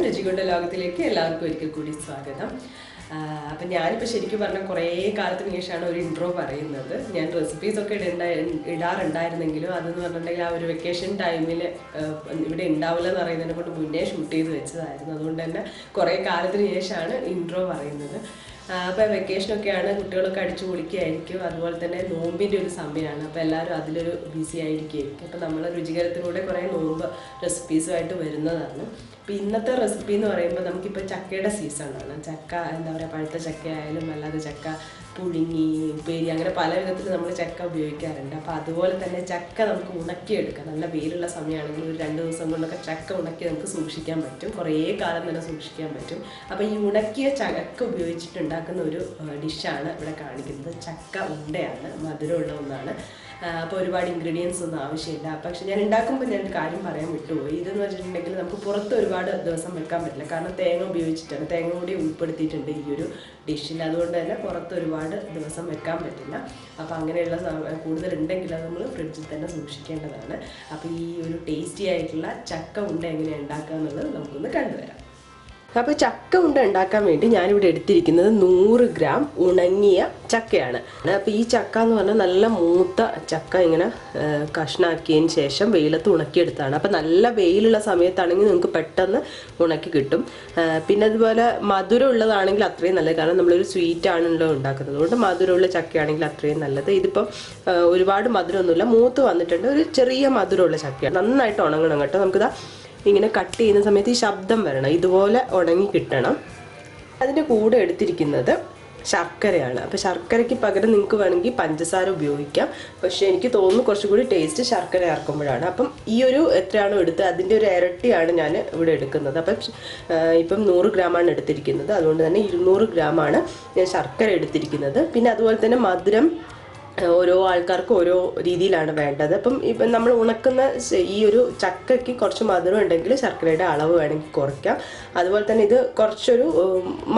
രുചികൊണ്ട ലോകത്തിലേക്ക് എല്ലാവർക്കും ഒരിക്കൽ കൂടി സ്വാഗതം. അപ്പം ഞാനിപ്പോൾ ശരിക്കും പറഞ്ഞാൽ കുറേ കാലത്തിന് ശേഷമാണ് ഒരു ഇൻട്രോ പറയുന്നത്. ഞാൻ റെസിപ്പീസൊക്കെ ഇടാറുണ്ടായിരുന്നെങ്കിലും അതെന്ന് പറഞ്ഞിട്ടുണ്ടെങ്കിൽ ആ ഒരു വെക്കേഷൻ ടൈമിൽ ഇവിടെ ഉണ്ടാവില്ല എന്ന് പറയുന്നതിനെ കൊണ്ട് മുന്നേ ഷൂട്ട് ചെയ്ത് വെച്ചതായിരുന്നു. അതുകൊണ്ട് തന്നെ കുറേ കാലത്തിന് ശേഷമാണ് ഇൻട്രോ പറയുന്നത്. അപ്പോൾ വെക്കേഷനൊക്കെയാണ്, കുട്ടികളൊക്കെ അടിച്ചു പൊളിക്കുകയായിരിക്കും. അതുപോലെ തന്നെ നോമ്പിൻ്റെ ഒരു സമയമാണ്. അപ്പോൾ എല്ലാവരും അതിലൊരു ബിസി ആയിരിക്കും. അപ്പോൾ നമ്മൾ രുചികരത്തിലൂടെ കുറേ നോമ്പ് റെസിപ്പീസുമായിട്ട് വരുന്നതാണ്. അപ്പോൾ ഇന്നത്തെ റെസിപ്പി എന്ന് പറയുമ്പോൾ നമുക്കിപ്പോൾ ചക്കയുടെ സീസണാണ്. ചക്ക എന്താ പറയുക, പഴുത്ത ചക്ക ആയാലും അല്ലാതെ ചക്ക പുഴുങ്ങി, ഉപ്പേരി, അങ്ങനെ പല വിധത്തിൽ നമ്മൾ ചക്ക ഉപയോഗിക്കാറുണ്ട്. അപ്പോൾ അതുപോലെ തന്നെ ചക്ക നമുക്ക് ഉണക്കിയെടുക്കാം. നല്ല വെയിലുള്ള സമയമാണെങ്കിൽ ഒരു 2 ദിവസം കൊണ്ടൊക്കെ ചക്ക ഉണക്കി നമുക്ക് സൂക്ഷിക്കാൻ പറ്റും. കുറേ കാലം തന്നെ സൂക്ഷിക്കാൻ പറ്റും. അപ്പോൾ ഈ ഉണക്കിയ ചക്ക ഉപയോഗിച്ചിട്ടുണ്ടാക്കുന്ന ഒരു ഡിഷാണ് ഇവിടെ കാണിക്കുന്നത്. ചക്ക ഉണ്ടയാണ്, മധുരമുള്ള ഒന്നാണ്. അപ്പോൾ ഒരുപാട് ഇൻഗ്രീഡിയൻസ് ഒന്നും ആവശ്യമില്ല. പക്ഷെ ഞാൻ ഉണ്ടാക്കുമ്പോൾ ഞാൻ ഒരു കാര്യം പറയാൻ വിട്ടുപോയി. ഇതെന്ന് വെച്ചിട്ടുണ്ടെങ്കിൽ നമുക്ക് പുറത്ത് ഒരുപാട് ദിവസം വെക്കാൻ പറ്റില്ല. കാരണം തേങ്ങ ഉപയോഗിച്ചിട്ടാണ്, തേങ്ങ കൂടി ഉൾപ്പെടുത്തിയിട്ടുണ്ട് ഈ ഒരു ഡിഷിൽ. അതുകൊണ്ട് തന്നെ പുറത്ത് ഒരുപാട് ദിവസം വെക്കാൻ പറ്റില്ല. അപ്പോൾ അങ്ങനെയുള്ള കൂടുതലുണ്ടെങ്കിൽ അത് നമ്മൾ ഫ്രിഡ്ജിൽ തന്നെ സൂക്ഷിക്കേണ്ടതാണ്. അപ്പോൾ ഈ ഒരു ടേസ്റ്റി ആയിട്ടുള്ള ചക്ക ഉണ്ട എങ്ങനെയാണ് ഉണ്ടാക്കുക എന്നുള്ളത് നമുക്കൊന്ന് കണ്ടുവരാം. അപ്പോൾ ചക്ക ഉണ്ട ഉണ്ടാക്കാൻ വേണ്ടി ഞാനിവിടെ എടുത്തിരിക്കുന്നത് 100 ഗ്രാം ഉണങ്ങിയ ചക്കയാണ്. അപ്പോൾ ഈ ചക്ക എന്ന് പറഞ്ഞാൽ നല്ല മൂത്ത ചക്ക ഇങ്ങനെ കഷ്ണാക്കിയതിന് ശേഷം വെയിലത്ത് ഉണക്കിയെടുത്താണ്. അപ്പോൾ നല്ല വെയിലുള്ള സമയത്താണെങ്കിൽ നിങ്ങൾക്ക് പെട്ടെന്ന് ഉണക്കി കിട്ടും. പിന്നെ അതുപോലെ മധുരം ഉള്ളതാണെങ്കിൽ അത്രയും നല്ലത്. കാരണം നമ്മളൊരു സ്വീറ്റ് ആണല്ലോ ഉണ്ടാക്കുന്നത്, അതുകൊണ്ട് മധുരമുള്ള ചക്കയാണെങ്കിൽ അത്രയും നല്ലത്. ഇതിപ്പം ഒരുപാട് മധുരമൊന്നുമില്ല, മൂത്ത് വന്നിട്ടുണ്ട്. ഒരു ചെറിയ മധുരമുള്ള ചക്കയാണ്. നന്നായിട്ട് ഉണങ്ങണം കേട്ടോ. നമുക്കിതാ ഇങ്ങനെ കട്ട് ചെയ്യുന്ന സമയത്ത് ഈ ശബ്ദം വരണം, ഇതുപോലെ ഉണങ്ങി കിട്ടണം. അതിൻ്റെ കൂടെ എടുത്തിരിക്കുന്നത് ശർക്കരയാണ്. അപ്പോൾ ശർക്കരയ്ക്ക് പകരം നിങ്ങൾക്ക് വേണമെങ്കിൽ പഞ്ചസാര ഉപയോഗിക്കാം. പക്ഷേ എനിക്ക് തോന്നുന്നു കുറച്ചുകൂടി ടേസ്റ്റ് ശർക്കര ചേർക്കുമ്പോഴാണ്. അപ്പം ഈ ഒരു എത്രയാണോ എടുത്തത് അതിൻ്റെ ഒരു ഇരട്ടിയാണ് ഞാൻ ഇവിടെ എടുക്കുന്നത്. അപ്പം ഇപ്പം 100 ഗ്രാമാണ് എടുത്തിരിക്കുന്നത്. അതുകൊണ്ട് തന്നെ 200 ഗ്രാമാണ് ഞാൻ ശർക്കര എടുത്തിരിക്കുന്നത്. പിന്നെ അതുപോലെ തന്നെ മധുരം ഓരോ ആൾക്കാർക്ക് ഓരോ രീതിയിലാണ് വേണ്ടത്. ഇപ്പം നമ്മൾ ഉണക്കുന്ന ഈ ഒരു ചക്കയ്ക്ക് കുറച്ച് മധുരം ഉണ്ടെങ്കിൽ ശർക്കരയുടെ അളവ് വേണമെങ്കിൽ കുറയ്ക്കാം. അതുപോലെ തന്നെ ഇത് കുറച്ചൊരു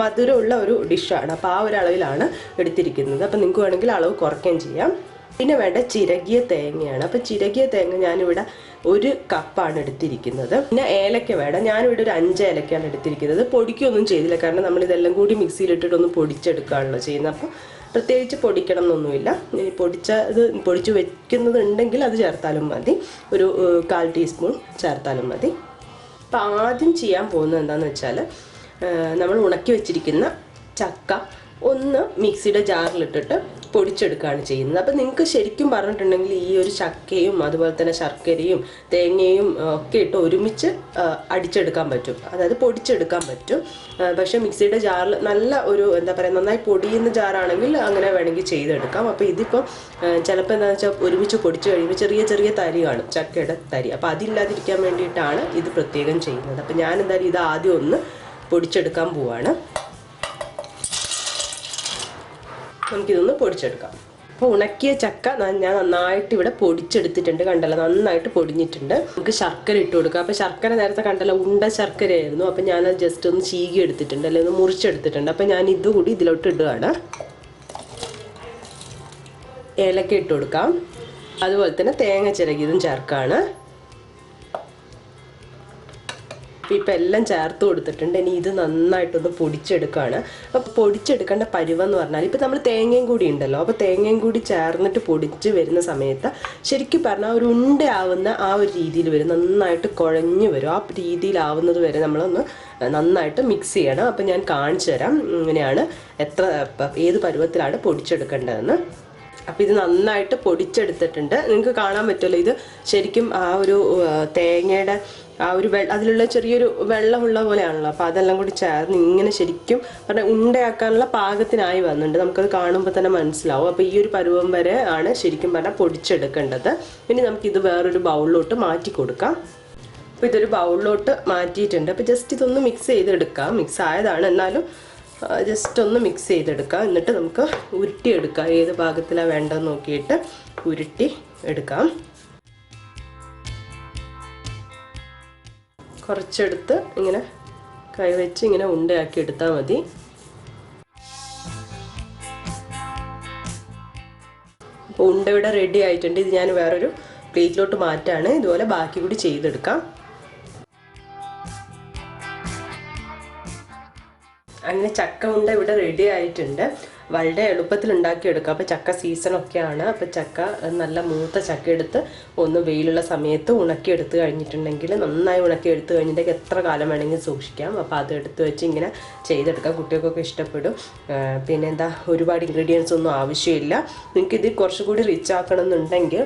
മധുരമുള്ള ഒരു ഡിഷാണ്. അപ്പോൾ ആ ഒരു അളവിലാണ് എടുത്തിരിക്കുന്നത്. അപ്പം നിങ്ങൾക്ക് വേണമെങ്കിൽ അളവ് കുറയ്ക്കുകയും ചെയ്യാം. പിന്നെ വേണ്ട ചിരകിയ തേങ്ങയാണ്. അപ്പോൾ ചിരകിയ തേങ്ങ ഞാനിവിടെ 1 കപ്പാണ് എടുത്തിരിക്കുന്നത്. പിന്നെ ഏലക്ക വേണം. ഞാനിവിടെ ഒരു 5 ഏലക്കയാണ് എടുത്തിരിക്കുന്നത്. പൊടിക്കൊന്നും ചെയ്തില്ല, കാരണം നമ്മളിതെല്ലാം കൂടി മിക്സിയിലിട്ടിട്ടൊന്ന് പൊടിച്ചെടുക്കുകയാണല്ലോ ചെയ്യുന്നത്. അപ്പോൾ പ്രത്യേകിച്ച് പൊടിക്കണം എന്നൊന്നുമില്ല. ഇനി പൊടിച്ച് വെക്കുന്നത് ഉണ്ടെങ്കിൽ അത് ചേർത്താലും മതി. ഒരു 1/4 ടീസ്പൂൺ ചേർത്താലും മതി. അപ്പം ആദ്യം ചെയ്യാൻ പോകുന്നത് എന്താണെന്ന് വെച്ചാൽ, നമ്മൾ ഉണക്കി വെച്ചിരിക്കുന്ന ചക്ക ഒന്ന് മിക്സിയുടെ ജാറിലിട്ടിട്ട് പൊടിച്ചെടുക്കുകയാണ് ചെയ്യുന്നത്. അപ്പം നിങ്ങൾക്ക് ശരിക്കും പറഞ്ഞിട്ടുണ്ടെങ്കിൽ ഈ ഒരു ചക്കയും അതുപോലെ തന്നെ ശർക്കരയും തേങ്ങയും ഒക്കെ ഇട്ട് ഒരുമിച്ച് അടിച്ചെടുക്കാൻ പറ്റും, അതായത് പൊടിച്ചെടുക്കാൻ പറ്റും. പക്ഷേ മിക്സിയുടെ ജാറിൽ നല്ല ഒരു എന്താ പറയുക, നന്നായി പൊടിയുന്ന ജാറാണെങ്കിൽ അങ്ങനെ വേണമെങ്കിൽ ചെയ്തെടുക്കാം. അപ്പോൾ ഇതിപ്പോൾ ചിലപ്പോൾ എന്താണെന്ന് വെച്ചാൽ ഒരുമിച്ച് പൊടിച്ച് കഴിയുമ്പോൾ ചെറിയ ചെറിയ തരി കാണും, ചക്കയുടെ തരി. അപ്പോൾ അതില്ലാതിരിക്കാൻ വേണ്ടിയിട്ടാണ് ഇത് പ്രത്യേകം ചെയ്യുന്നത്. അപ്പോൾ ഞാൻ എന്തായാലും ഇത് ആദ്യം ഒന്ന് പൊടിച്ചെടുക്കാൻ പോവാണ്. നമുക്കിതൊന്ന് പൊടിച്ചെടുക്കാം. അപ്പോൾ ഉണക്കിയ ചക്ക ഞാൻ നന്നായിട്ട് ഇവിടെ പൊടിച്ചെടുത്തിട്ടുണ്ട്. കണ്ടല്ലോ, നന്നായിട്ട് പൊടിഞ്ഞിട്ടുണ്ട്. നമുക്ക് ശർക്കര ഇട്ട് കൊടുക്കാം. അപ്പോൾ ശർക്കര നേരത്തെ കണ്ടല്ലോ ഉണ്ട ശർക്കരയായിരുന്നു. അപ്പോൾ ഞാനത് ജസ്റ്റ് ഒന്ന് ചീകി എടുത്തിട്ടുണ്ട്, അല്ലെങ്കിൽ ഒന്ന് മുറിച്ചെടുത്തിട്ടുണ്ട്. അപ്പോൾ ഞാൻ ഇതുകൂടി ഇതിലോട്ട് ഇടുകയാണ്. ഏലക്ക ഇട്ട് കൊടുക്കാം. അതുപോലെ തന്നെ തേങ്ങ ചിരകിയതും ചേർക്കാണ്. ഇപ്പം എല്ലാം ചേർത്ത് കൊടുത്തിട്ടുണ്ട്. ഇനി ഇത് നന്നായിട്ടൊന്ന് പൊടിച്ചെടുക്കുകയാണ്. അപ്പോൾ പൊടിച്ചെടുക്കേണ്ട പരുവെന്ന് പറഞ്ഞാൽ, ഇപ്പം നമ്മൾ തേങ്ങയും കൂടി ഉണ്ടല്ലോ, അപ്പോൾ തേങ്ങയും കൂടി ചേർന്നിട്ട് പൊടിച്ച് വരുന്ന സമയത്ത് ശരിക്കും പറഞ്ഞാൽ ഒരു ഉണ്ടയാവുന്ന ആ ഒരു രീതിയിൽ വരും, നന്നായിട്ട് കുഴഞ്ഞു വരും. ആ രീതിയിലാവുന്നത് വരെ നമ്മളൊന്ന് നന്നായിട്ട് മിക്സ് ചെയ്യണം. അപ്പോൾ ഞാൻ കാണിച്ചു തരാം ഇങ്ങനെയാണ് ഏത് പരുവത്തിലാണ് പൊടിച്ചെടുക്കേണ്ടതെന്ന്. അപ്പോൾ ഇത് നന്നായിട്ട് പൊടിച്ചെടുത്തിട്ടുണ്ട്. നിങ്ങൾക്ക് കാണാൻ പറ്റുമല്ലോ, ഇത് ശരിക്കും ആ ഒരു തേങ്ങയുടെ ആ ഒരു അതിലുള്ള ചെറിയൊരു വെള്ളമുള്ള പോലെയാണല്ലോ. അപ്പോൾ അതെല്ലാം കൂടി ചേർന്ന് ഇങ്ങനെ ശരിക്കും പറഞ്ഞാൽ ഉണ്ടയാക്കാനുള്ള പാകത്തിനായി വന്നിട്ടുണ്ട്. നമുക്കത് കാണുമ്പോൾ തന്നെ മനസ്സിലാവും. അപ്പോൾ ഈ ഒരു പരുവം വരെ ആണ് ശരിക്കും പറഞ്ഞാൽ പൊടിച്ചെടുക്കേണ്ടത്. ഇനി നമുക്കിത് വേറൊരു ബൗളിലോട്ട് മാറ്റി കൊടുക്കാം. അപ്പോൾ ഇതൊരു ബൗളിലോട്ട് മാറ്റിയിട്ടുണ്ട്. അപ്പോൾ ജസ്റ്റ് ഇതൊന്ന് മിക്സ് ചെയ്തെടുക്കാം. മിക്സ് ആയതാണ്, എന്നാലും ജസ്റ്റ് ഒന്ന് മിക്സ് ചെയ്തെടുക്കാം. എന്നിട്ട് നമുക്ക് ഉരുട്ടിയെടുക്കാം. ഏത് ഭാഗത്തിലാണ് വേണ്ടതെന്ന് നോക്കിയിട്ട് ഉരുട്ടി എടുക്കാം. കുറച്ചെടുത്ത് ഇങ്ങനെ കൈവച്ച് ഇങ്ങനെ ഉണ്ടയാക്കി എടുത്താൽ മതി. അപ്പോൾ ഉണ്ട ഇവിടെ റെഡി ആയിട്ടുണ്ട്. ഇത് ഞാൻ വേറൊരു പ്ലേറ്റിലോട്ട് മാറ്റാണ്. ഇതുപോലെ ബാക്കി കൂടി ചെയ്തെടുക്കാം. അങ്ങനെ ചക്ക ഉണ്ട ഇവിടെ റെഡി ആയിട്ടുണ്ട്. വളരെ എളുപ്പത്തിൽ ഉണ്ടാക്കിയെടുക്കാം. അപ്പോൾ ചക്ക സീസണൊക്കെയാണ്. അപ്പോൾ ചക്ക നല്ല മൂത്ത ചക്ക എടുത്ത് ഒന്ന് വെയിലുള്ള സമയത്ത് ഉണക്കിയെടുത്ത് കഴിഞ്ഞിട്ടുണ്ടെങ്കിൽ, നന്നായി ഉണക്കിയെടുത്ത് കഴിഞ്ഞിട്ടുണ്ടെങ്കിൽ എത്ര കാലം വേണമെങ്കിൽ സൂക്ഷിക്കാം. അപ്പോൾ അത് എടുത്ത് വെച്ച് ഇങ്ങനെ ചെയ്തെടുക്കാം. കുട്ടികൾക്കൊക്കെ ഇഷ്ടപ്പെടും. പിന്നെ എന്താ, ഒരുപാട് ഇൻഗ്രീഡിയൻസ് ഒന്നും ആവശ്യമില്ല. നിങ്ങൾക്കിത് കുറച്ചുകൂടി റിച്ച് ആക്കണമെന്നുണ്ടെങ്കിൽ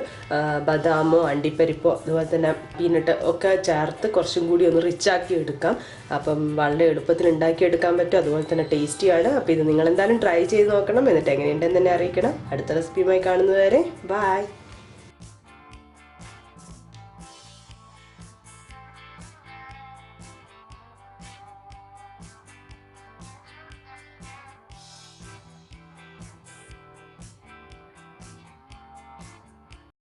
ബദാമോ അണ്ടിപ്പരിപ്പോ അതുപോലെ തന്നെ പീനട്ട് ഒക്കെ ചേർത്ത് കുറച്ചും കൂടി ഒന്ന് റിച്ച് ആക്കി എടുക്കാം. അപ്പം വളരെ എളുപ്പത്തിൽ ഉണ്ടാക്കിയെടുക്കാൻ പറ്റും. അതുപോലെ തന്നെ ടേസ്റ്റിയാണ്. അപ്പോൾ ഇത് നിങ്ങളെന്തായാലും ട്രൈ ചെയ്ത് നോക്കണം. എന്നിട്ട് എങ്ങനെയുണ്ടെന്ന് തന്നെ അറിയിക്കണം. അടുത്ത റെസിപ്പിയുമായി കാണുന്നതുവരെ ബൈ.